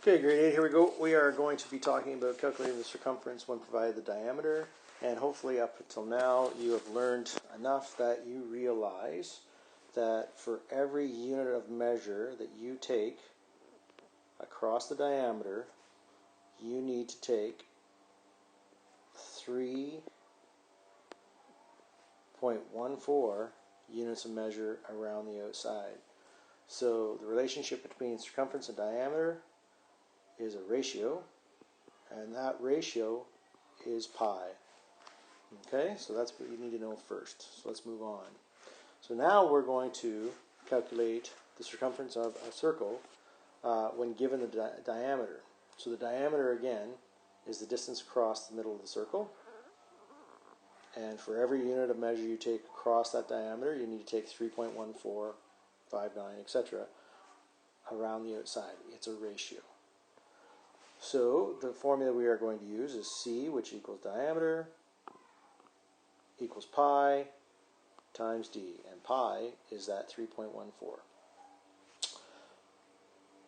Okay, grade 8, here we go. We are going to be talking about calculating the circumference when provided the diameter, and hopefully up until now you have learned enough that you realize that for every unit of measure that you take across the diameter, you need to take 3.14 units of measure around the outside. So the relationship between circumference and diameter is a ratio, and that ratio is pi. Okay, so that's what you need to know first. So let's move on. So now we're going to calculate the circumference of a circle when given the diameter. So the diameter, again, is the distance across the middle of the circle. And for every unit of measure you take across that diameter, you need to take 3.14, 59, etc. around the outside. It's a ratio. So the formula we are going to use is C, which equals diameter, equals pi times d. And pi is that 3.14.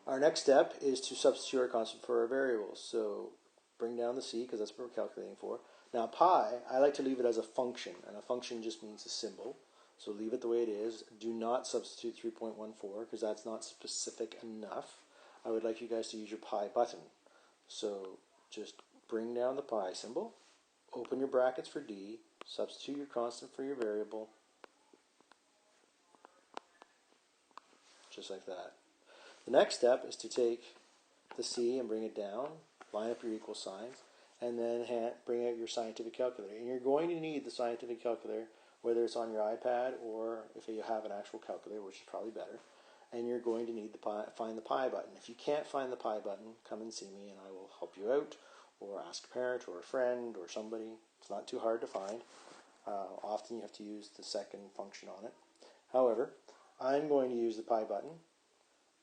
Our next step is to substitute our constant for our variables. So bring down the c because that's what we're calculating for. Now pi, I like to leave it as a function, and a function just means a symbol. So leave it the way it is. Do not substitute 3.14 because that's not specific enough. I would like you guys to use your pi button. So just bring down the pi symbol, open your brackets for d, substitute your constant for your variable, just like that. The next step is to take the c and bring it down, line up your equal signs, and then bring out your scientific calculator. And you're going to need the scientific calculator, whether it's on your iPad or if you have an actual calculator, which is probably better. And you're going to need to find the pi button. If you can't find the pi button, come and see me and I will help you out, or ask a parent or a friend or somebody. It's not too hard to find. Often you have to use the second function on it. However, I'm going to use the pi button,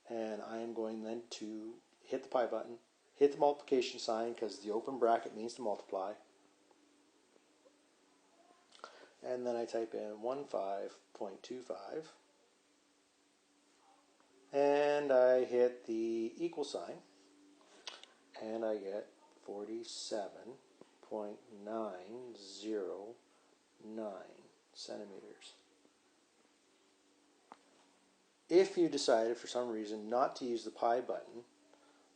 and I am going then to hit the pi button, hit the multiplication sign because the open bracket means to multiply, and then I type in 15.25, and I hit the equal sign, and I get 47.909 centimeters. If you decided for some reason not to use the pi button,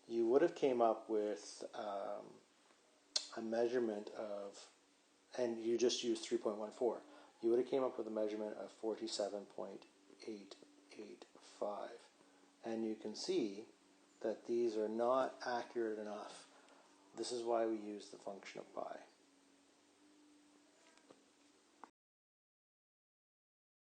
you would have came up with a measurement of, and you just used 3.14, you would have came up with a measurement of 47.885. And you can see that these are not accurate enough. This is why we use the function of pi.